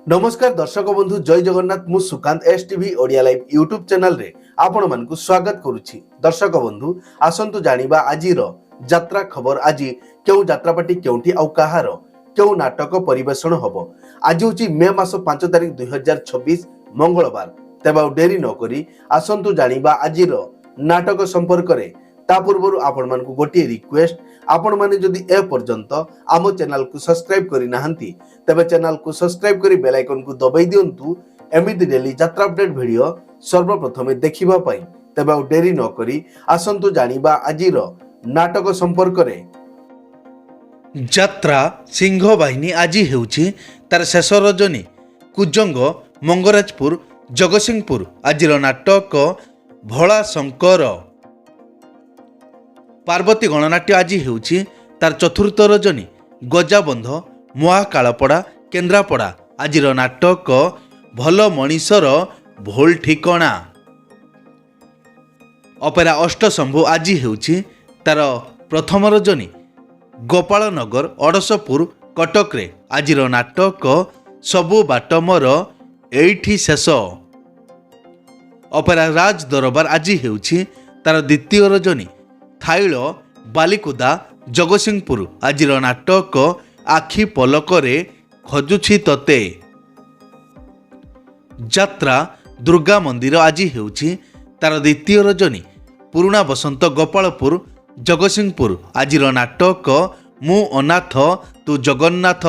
नमस्कार दर्शक बंधु जय जगन्नाथ मु Sukant S TV Odia live YouTube channel रे आपण मानकु स्वागत करुछि। दर्शक बंधु आसंतु जानिबा आजिर यात्रा खबर। आज केउ यात्रापाटी केउठी आउ कहार केउ नाटक परिवेषण हबो। आज होछि मे मास 5 तारिख 2026 मंगलवार। तेबा डेरी न करी आसंतु जानिबा आजिर नाटक संपर्क रे। ता पूर्व आपण मानकु गोटे रिक्वेस्ट, आपण माने जदि ए पर्यंत आम चैनल को सब्सक्राइब करि नाहंती तबे चैनल को सब्सक्राइब करी बेल आइकन को दबाई दियंतु। एमिति डेली यात्रा अपडेट वीडियो सर्वप्रथमे देखिबा पई। तबे डेरी न करी आसंतु जानिबा आजिर नाटक संपर्क रे। यात्रा सिंह बाहिनी आज हेउछि तार शेष रजनी। कुजंग मंगराजपुर जगतसिंहपुर। आजिर नाटक भोला शंकर। पार्वती गणनाट्य आज हेउछि तार चतुर्थ रजनी। गजाबंध महाकालपड़ा केन्द्रापड़ा। आजिर नाटक भल मनीषर भोल ठिकणा। अपेरा अष्टशंभु आज हेउछि तार प्रथम रजनी। गोपालनगर अड़शपुर कटक रे। आजिर नाटक सबु बाट मोर एइठी शेष। अपेरा राज दरबार आज हेउछि तार द्वितीय रजनी। थाइल बालिकुदा जगतसिंहपुर। आजिर नाटक आखि पलकरे खोजुछि तते। यात्रा दुर्गा मंदिर आज हेउछि तार द्वितीय रजनी। पुराणा बसंत गोपालपुर जगतसिंहपुर। आजिर नाटक मु अनाथ तू जगन्नाथ।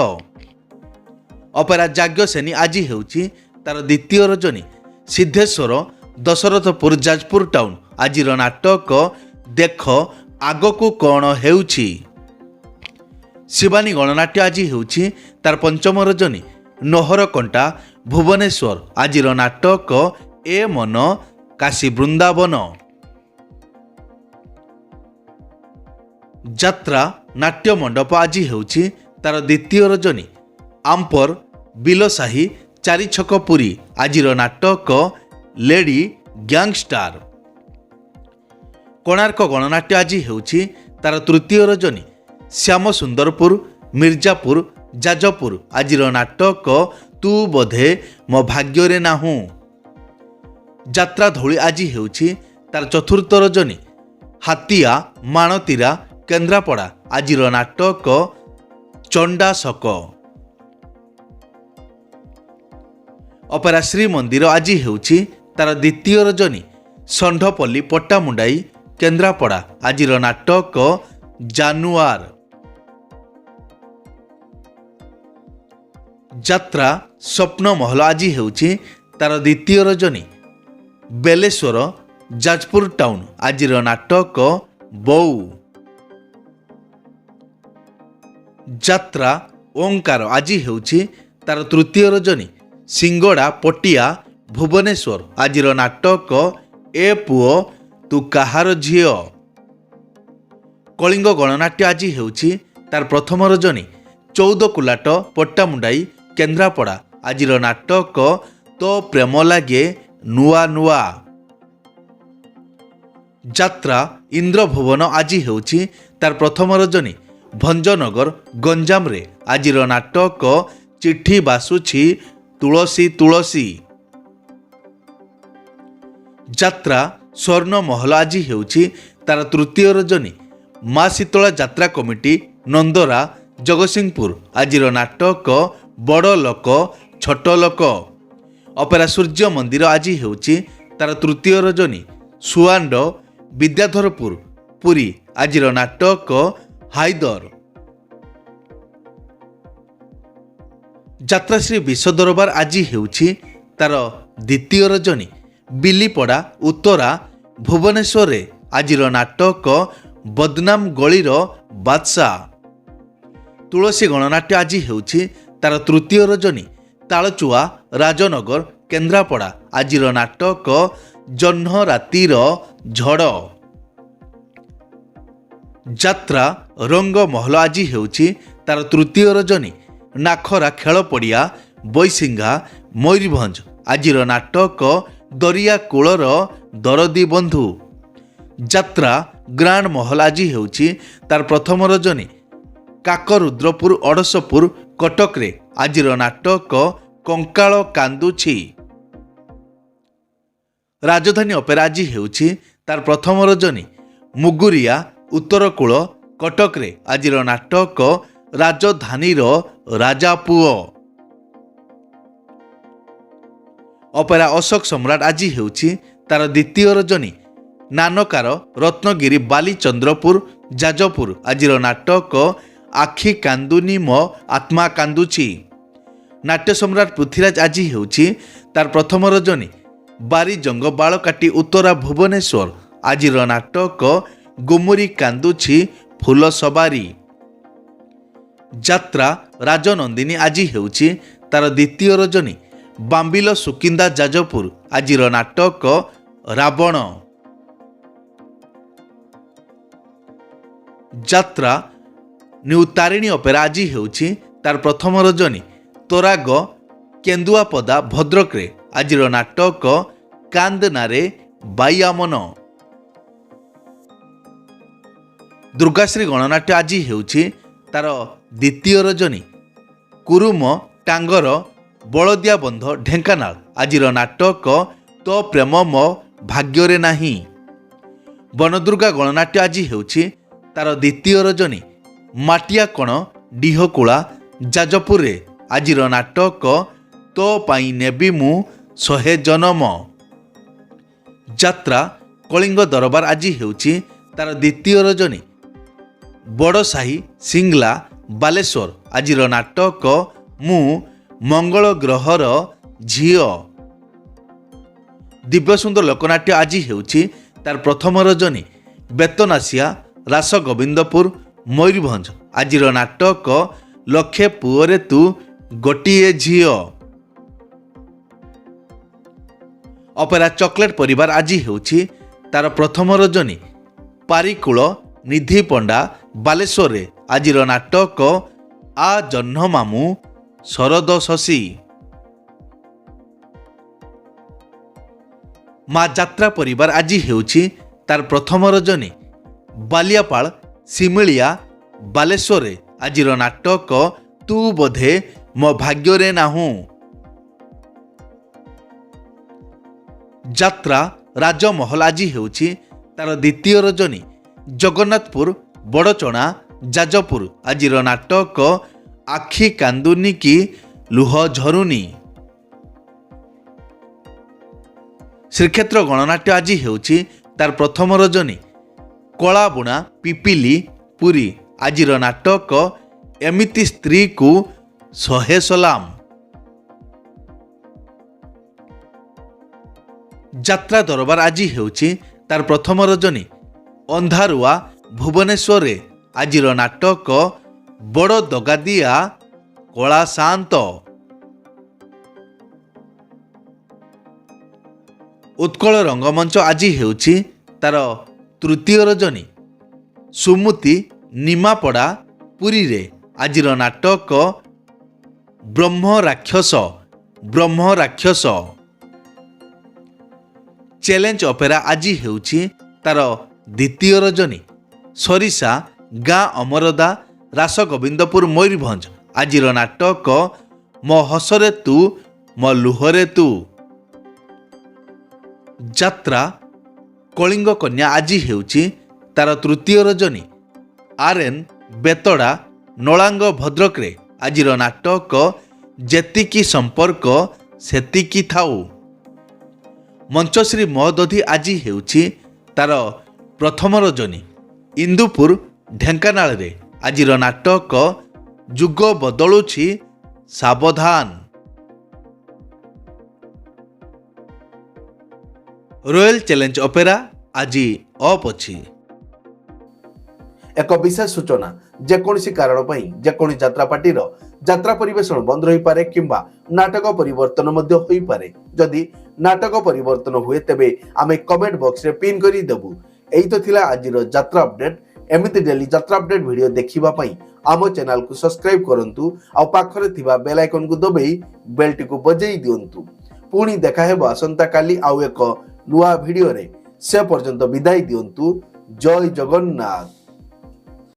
अपेरा जाग्यसेनी आज हेउछि तार द्वितीय रजनी। सिद्धेश्वर दशरथपुर जाजपुर टाउन। आजिर नाटक देख आगकू कौन हेउछि। शिवानी गणनाट्य आज हेउछि तार पंचम रजनी। नहरकंटा भुवनेश्वर। आजिर नाटक ए मन काशी वृंदावन। यात्रा नाट्य मंडप आज हेउछि तार द्वितीय रजनी। आंपर बिलसाही चारि छक पुरी। आजिर नाटक लेडी गैंगस्टार। कोणार्क गणनाट्य आज हेउछि तार तृतीय रजनी। श्याम सुंदरपुर मिर्जापुर जाजपुर। आजिर नाटक तू बोधे मो भाग्य रे नाहू। यात्रा धौली आज हेउछि तार चतुर्थ रजनी। हातिया माणतीरा केन्द्रापड़ा। आजिर नाटक चंडाशक। अपेरा श्री मंदिर आज हेउछि तार द्वितीय रजनी। षंढपल्ली पट्टामुंडाई केन्द्रापड़ा। आजिर नाटक जानुआर। यात्रा स्वप्न महल आज हेउछि तार द्वितीय रजनी। बेलेश्वर जाजपुर टाउन। आजिर नाटक बऊ। यात्रा ओंकार आज हेउछि तार तृतीय रजनी। सिंगड़ा पटिया भुवनेश्वर। आजिर नाटक ए पुओ तू काहार झियो। कलिंग गणनाट्य आज हेउछि तार प्रथम रजनी। 14 कुलाट पट्टामुंडाई केन्द्रापड़ा। आजिर नाटक तो प्रेम लागे नुआ नुआ। यात्रा इंद्रभुवन आज हेउछि तार प्रथम रजनी। भंजनगर गंजाम रे। आजिर नाटक चिट्ठी बासुछि तुलसी तुलसी। यात्रा स्वर्ण महल आज हेउछि तार तृतीय रजनी। माँ शीतला यात्रा कमिटी नंदरा जगतसिंहपुर। आजिर नाटक बड़ लोक छोट लोक। अपेरा सूर्य मंदिर आज हेउछि तार तृतीय रजनी। सुआंड विद्याधरपुर पुरी। आजिर नाटक हाइदर। यात्रा श्री विश्व दरबार आज हेउछि तार द्वितीय रजनी। बिलीपड़ा उत्तरा भुवनेश्वर रे। आजिर नाटक बदनाम गलीर बादशाह। तुलसी गणनाट्य आज हेउछि तार तृतीय रजनी। तालचुआ राजनगर केन्द्रापड़ा। आजिर नाटक जह्न रातिर झड़। यात्रा रंग महल आज हेउछि तार तृतीय रजनी। नाखरा खेल पड़िया बैसिंगा मयूरभंज। आजिर नाटक दरिया कूलर दरदी बंधु। यात्रा ग्रांड महल आज हेउछि तार प्रथम रजनी। काकरुद्रपुर अड़शपुर कटक रे। आजिर नाटक କଙ୍କାଳ କାନ୍ଦୁଛି। ରାଜଧାନୀ ଅପେରା ଆଜି ହେଉଛି ତାର ପ୍ରଥମ ରଜନୀ। ମୁଗୁରିଆ ଉତ୍ତରକୂଳ କଟକରେ ଆଜିର ନାଟକ ରାଜଧାନୀର ରାଜାପୁଅ। ଅପେରା ଅଶୋକ ସମ୍ରାଟ ଆଜି ହେଉଛି ତାର ଦ୍ୱିତୀୟ ରଜନୀ। ନାନକାର ରତ୍ନଗିରି ବାଲିଚନ୍ଦ୍ରପୁର ଯାଜପୁର ଆଜିର ନାଟକ ଆଖି କାନ୍ଦୁନି ମୋ ଆତ୍ମା କାନ୍ଦୁଛି। ନାଟ୍ୟ ସମ୍ରାଟ ପୃଥ୍ୱୀରାଜ ଆଜି ହେଉଛି ତାର ପ୍ରଥମ ରଜନୀ। ବାରିଜଙ୍ଗ ବାଳକାଟି ଉତ୍ତରା ଭୁବନେଶ୍ୱର ଆଜିର ନାଟକ ଗୁମୁରି କାନ୍ଦୁଛି ଫୁଲ ସବାରି। ଯାତ୍ରା ରାଜନନ୍ଦିନୀ ଆଜି ହେଉଛି ତାର ଦ୍ୱିତୀୟ ରଜନୀ। ବାମ୍ବିଲ ସୁକିନ୍ଦା ଯାଜପୁର ଆଜିର ନାଟକ ରାବଣ। ଯାତ୍ରା ନ୍ୟୁ ତାରିଣୀ ଅପେରା ଆଜି ହେଉଛି ତାର ପ୍ରଥମ ରଜନୀ। ତୋରାଗ କେନ୍ଦୁଆପଦା ଭଦ୍ରକରେ ଆଜିର ନାଟକ କାନ୍ଦନାରେ ବାଇଆମନ। ଦୁର୍ଗାଶ୍ରୀ ଗଣନାଟ୍ୟ ଆଜି ହେଉଛି ତାର ଦ୍ୱିତୀୟ ରଜନୀ। କୁରୁମ ଟାଙ୍ଗର ବଳଦିଆ ବନ୍ଧ ଢେଙ୍କାନାଳ ଆଜିର ନାଟକ ତୋ ପ୍ରେମ ମୋ ଭାଗ୍ୟରେ ନାହିଁ। ବନଦୁର୍ଗା ଗଣନାଟ୍ୟ ଆଜି ହେଉଛି ତାର ଦ୍ୱିତୀୟ ରଜନୀ। ମାଟିଆ କଣ ଡିହକୁଳା ଯାଜପୁରରେ ଆଜିର ନାଟକ ତୋ ପାଇଁ ନେବି ମୁଁ 100 ଜନମ। ଯାତ୍ରା କଳିଙ୍ଗ ଦରବାର ଆଜି ହେଉଛି ତାର ଦ୍ୱିତୀୟ ରଜନୀ। ବଡ଼ସାହି ସିଙ୍ଗଲା ବାଲେଶ୍ୱର ଆଜିର ନାଟକ ମୁଁ ମଙ୍ଗଳ ଗ୍ରହର ଝିଅ। ଦିବ୍ୟସୁନ୍ଦର ଲୋକନାଟ୍ୟ ଆଜି ହେଉଛି ତାର ପ୍ରଥମ ରଜନୀ। ବେତନାସିଆ ରାସଗୋବିନ୍ଦପୁର ମୟୂରଭଞ୍ଜ ଆଜିର ନାଟକ ଲକ୍ଷେ ପୁଅରେ ତୁ ଗୋଟିଏ ଝିଅ। ଅପେରା ଚକୋଲେଟ୍ ପରିବାର ଆଜି ହେଉଛି ତାର ପ୍ରଥମ ରଜନୀ। ପାରିକୁଳ ନିଧି ପଣ୍ଡା ବାଲେଶ୍ୱରରେ ଆଜିର ନାଟକ ଆ ଜହ୍ନ ମାମୁଁ ଶରଦ ଶଶୀ। ମା ଯାତ୍ରା ପରିବାର ଆଜି ହେଉଛି ତାର ପ୍ରଥମ ରଜନୀ। ବାଲିଆପାଳ ଶିମିଳିଆ ବାଲେଶ୍ୱରରେ ଆଜିର ନାଟକ ତୁ ବୋଧେ ମୋ ଭାଗ୍ୟରେ ନାହୁଁ। ଯାତ୍ରା ରାଜମହଲ ଆଜି ହେଉଛି ତାର ଦ୍ୱିତୀୟ ରଜନୀ। ଜଗନ୍ନାଥପୁର ବଡ଼ଚଣା ଯାଜପୁର ଆଜିର ନାଟକ ଆଖି କାନ୍ଦୁନି କି ଲୁହ ଝରୁନି। ଶ୍ରୀକ୍ଷେତ୍ର ଗଣନାଟ୍ୟ ଆଜି ହେଉଛି ତାର ପ୍ରଥମ ରଜନୀ। କଳାବୁଣା ପିପିଲି ପୁରୀ ଆଜିର ନାଟକ ଏମିତି ସ୍ତ୍ରୀକୁ 100 ସଲାମ। ଯାତ୍ରା ଦରବାର ଆଜି ହେଉଛି ତାର ପ୍ରଥମ ରଜନୀ। ଅନ୍ଧାରୁଆ ଭୁବନେଶ୍ୱରରେ ଆଜିର ନାଟକ ବଡ଼ ଦଗାଦିଆ କଳା ଶାନ୍ତ। ଉତ୍କଳ ରଙ୍ଗମଞ୍ଚ ଆଜି ହେଉଛି ତାର ତୃତୀୟ ରଜନୀ। ସୁମୁତି ନିମାପଡ଼ା ପୁରୀରେ ଆଜିର ନାଟକ ବ୍ରହ୍ମ ରାକ୍ଷସ। ଚ୍ୟାଲେଞ୍ଜ ଅପେରା ଆଜି ହେଉଛି ତାର ଦ୍ୱିତୀୟ ରଜନୀ। ସରିଷା ଗାଁ ଅମରଦା ରାସଗୋବିନ୍ଦପୁର ମୟୂରଭଞ୍ଜ ଆଜିର ନାଟକ ମୋ ହସରେ ତୁ ମୋ ଲୁହରେ ତୁ। ଯାତ୍ରା କଳିଙ୍ଗ କନ୍ୟା ଆଜି ହେଉଛି ତାର ତୃତୀୟ ରଜନୀ। ଆର୍ଏନ୍ ବେତଡ଼ା ନଳାଙ୍ଗ ଭଦ୍ରକରେ ଆଜିର ନାଟକ ଯେତିକି ସମ୍ପର୍କ ସେତିକି ଥାଉ। ମଞ୍ଚଶ୍ରୀ ମହୋଦଧି ଆଜି ହେଉଛି ତାର ପ୍ରଥମ ରଜନୀ। ଇନ୍ଦୁପୁର ଢେଙ୍କାନାଳରେ ଆଜିର ନାଟକ ଯୁଗ ବଦଳୁଛି ସାବଧାନ। ରୟାଲ ଚ୍ୟାଲେଞ୍ଜ ଅପେରା ଆଜି ଅଫ୍ ଅଛି। ଏକ ବିଶେଷ ସୂଚନା, ଯେକୌଣସି କାରଣ ପାଇଁ ଯେକୌଣସି ଯାତ୍ରା ପାର୍ଟିର ଯାତ୍ରା ପରିବେଷଣ ବନ୍ଦ ରହିପାରେ କିମ୍ବା ନାଟକ ପରିବର୍ତ୍ତନ ମଧ୍ୟ ହୋଇପାରେ। ଯଦି ନାଟକ ପରିବର୍ତ୍ତନ ହୁଏ ତେବେ ଆମେ କମେଣ୍ଟ ବକ୍ସରେ ପିନ୍ କରି ଦେବୁ। ଏଇ ତ ଥିଲା ଆଜିର ଯାତ୍ରା ଅପଡେଟ୍। ଏମିତି ଡେଲି ଯାତ୍ରା ଅପଡେଟ୍ ଭିଡ଼ିଓ ଦେଖିବା ପାଇଁ ଆମ ଚ୍ୟାନେଲକୁ ସବସ୍କ୍ରାଇବ୍ କରନ୍ତୁ ଆଉ ପାଖରେ ଥିବା ବେଲ୍ ଆଇକନକୁ ଦବାଇ ବେଲ୍ଟିକୁ ବଜେଇ ଦିଅନ୍ତୁ। ପୁଣି ଦେଖା ହେବ ଆସନ୍ତାକାଲି ଆଉ ଏକ ନୂଆ ଭିଡ଼ିଓରେ। ସେ ପର୍ଯ୍ୟନ୍ତ ବିଦାୟ ଦିଅନ୍ତୁ। ଜୟ ଜଗନ୍ନାଥ।